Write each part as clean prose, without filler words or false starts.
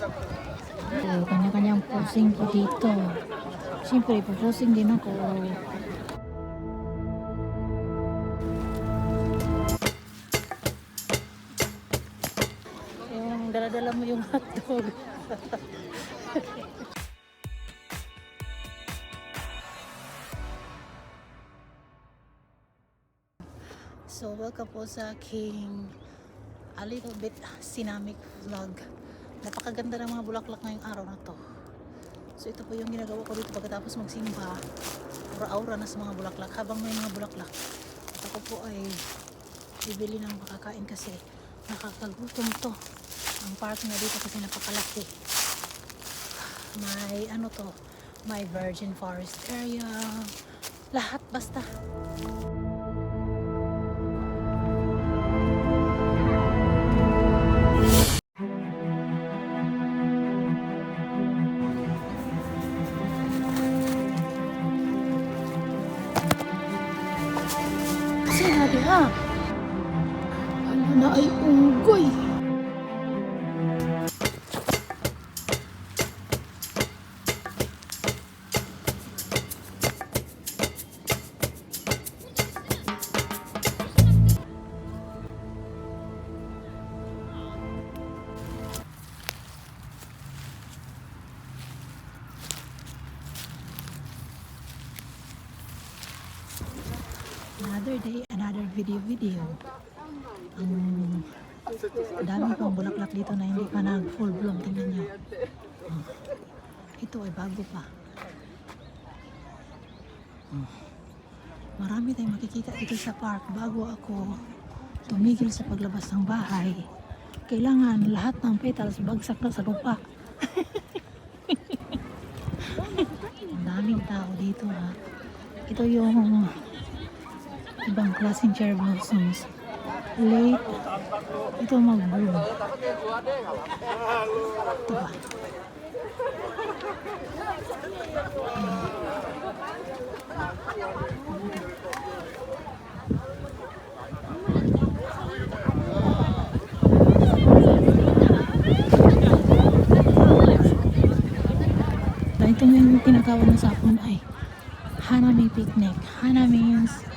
So, kanya-kanyang posing po dito. Siyempre, posing din ako. Yung dala-dala mo yung hotdog. So, welcome po sa aking a little bit cinematic vlog. Napakaganda ng mga bulaklak ngayong araw na to. So, ito po yung ginagawa ko dito pagkatapos magsimba. Aura-aura na sa mga bulaklak. Habang may mga bulaklak, at ako po ay bibili ng makakain kasi nakakagutom to. Ang park na dito kasi napakalaki. May ano to, may virgin forest area. Lahat basta. Sinabi ha, ano na ay unggoy. Another day, another video. Dami pang bulaklak dito na hindi pa nag full bloom. Tingnan nyo. Ito ay bago pa. Marami tayong makikita dito sa park. Bago ako tumigil sa paglabas ng bahay, kailangan lahat ng petals bagsak na sa lupa. Ang daming tao dito ha. Ito yung ibang klaseng cherry blossoms. Late ito mag-bloom. Ito ba? Ito yung tinatawag na sa hapon ay Hanami picnic. Hana means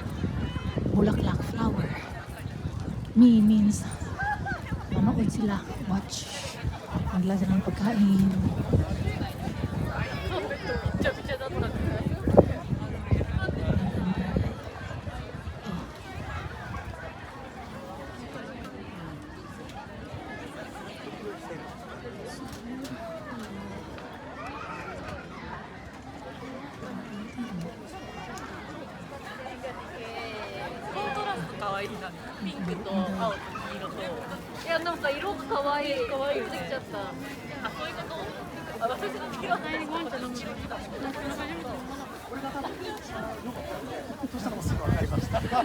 bulaklak, flower. Mi means manood sila, watch. Magla sila ng pagkain.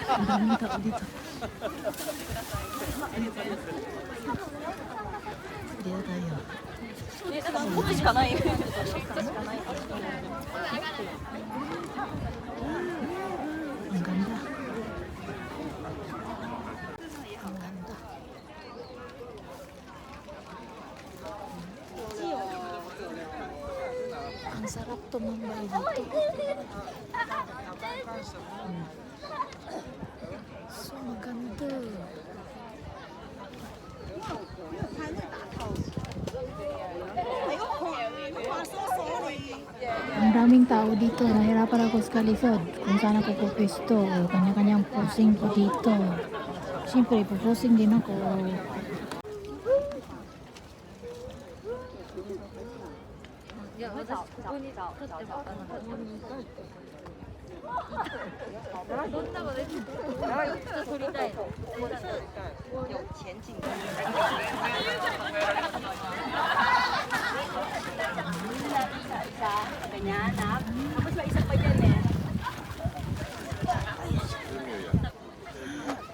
Ang daming tao dito. Dito tayo. Ang ganda. Ang ganda. Ang sarap tumambay dito. So maganda. Ang daming tao dito. Nahirapan ako sa kalisod kung saan ako pupesto. Kanya-kanyang posing po dito. Siyempre, puposing din ako.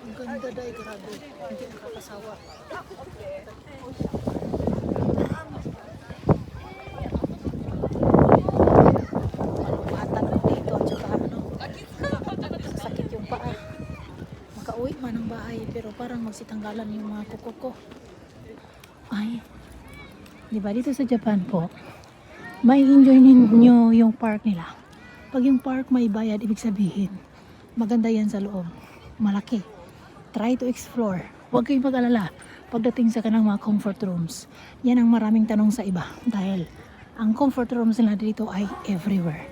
Ang ganda dahil grabe. Hindi nakakasawa. Pero parang magsitanggalan yung mga kuko ko. Ay, Di ba dito sa Japan po, may enjoy ninyo yung park nila. Pag yung park may bayad, ibig sabihin, maganda yan sa loob. Malaki. Try to explore. Huwag kayong mag-alala pagdating sa kanang mga comfort rooms. Yan ang maraming tanong sa iba. Dahil ang comfort rooms nila dito ay everywhere.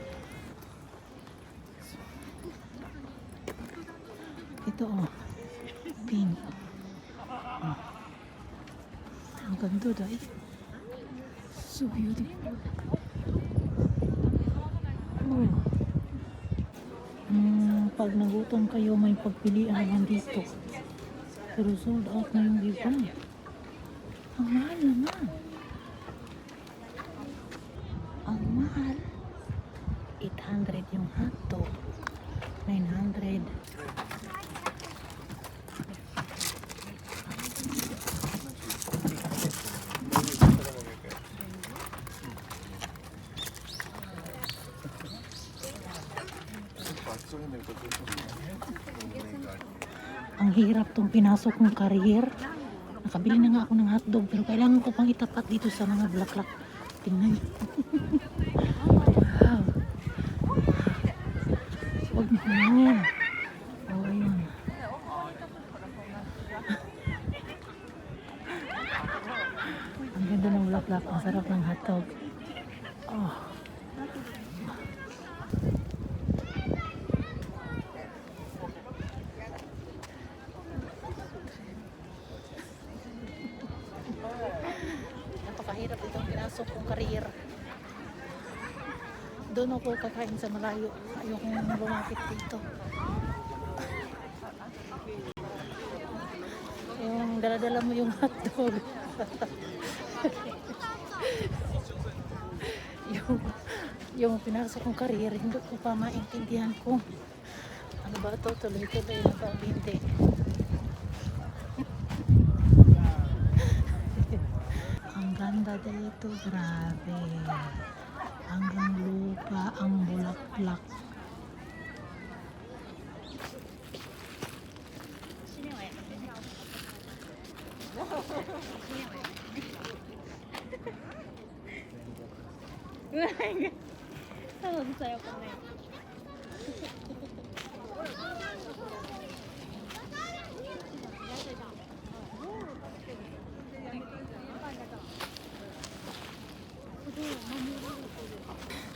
Ito oh. Pink. Oh. Ang ganda dahil. So beautiful. Oh. Pag nagutom kayo, may pagpilian naman dito. Pero sold out na yung iba. Ang mahal naman. Ang mahal. 800 yung hotdog. 900. Ang hirap tong pinasok kong career. Nakabili na nga ako ng hotdog pero kailangan ko pang itapat dito sa mga bulaklak. Tingnan. Wow. Huwag mo kumangin. Oh, ayun. Ang ganda ng bulaklak. Ang sarap ng hotdog. Oh. Napakahirap itong pinasok kong career. Doon ako kakain sa malayo. Ayoko nang lumapit dito. Yung dala-dala mo yung hotdog. yung pinasok kong career, hindi ko pa maintindihan kung ano ba ito, tuloy-tuloy na ba hindi. Ang ganda dito, grabe. Hanggang lupa, ang bulaklak.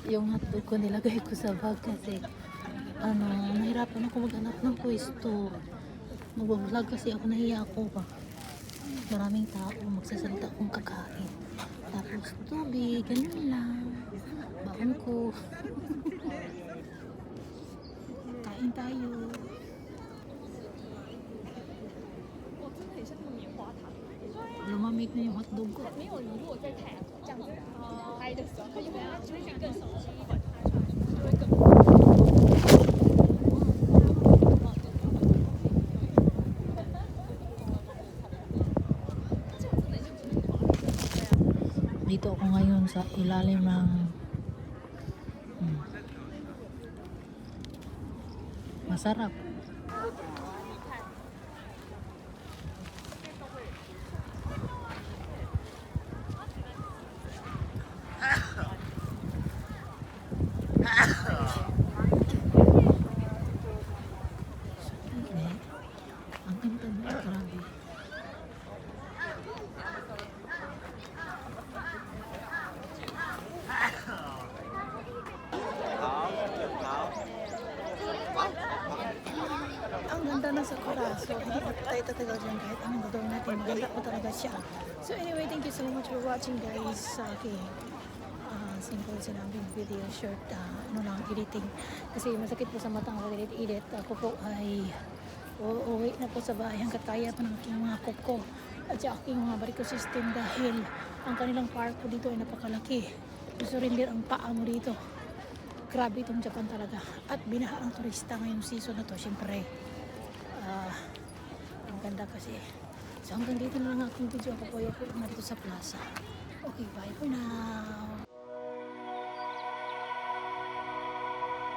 Yung hotdog ko nilagay ko sa bag kasi nahirapan ako maghanap ng pwesto. Mag-vlog kasi ako, nahiya ako ba. Maraming tao, magsasalita akong kakain. Tapos tubig, ganun lang. Baon ko. Kain tayo. Lumamig na yung hotdog ko. Dito ako ngayon sa ilalim ng masarap. Ang ganda mo, grabe. Ang ganda ng sakura. So, hindi pa tayo tatagal dyan kahit anong gagawin natin. Maganda po talaga siya. So, anyway, thank you so much for watching, guys, sa aking simple sinabing video short, editing. Kasi masakit po sa mata ang edit. Ako po ay uuwi na po sa bahay hanggat kaya pa ng aking mga kuko at sa aking mga bariko system dahil ang kanilang park po dito ay napakalaki. Surrender ang paa mo dito. Grabe itong Japan talaga. At binaha ang turista ngayong season na to. Siyempre, ang ganda kasi. So hanggang dito na lang aking video. Ako po na dito sa plaza. Okay, bye for now.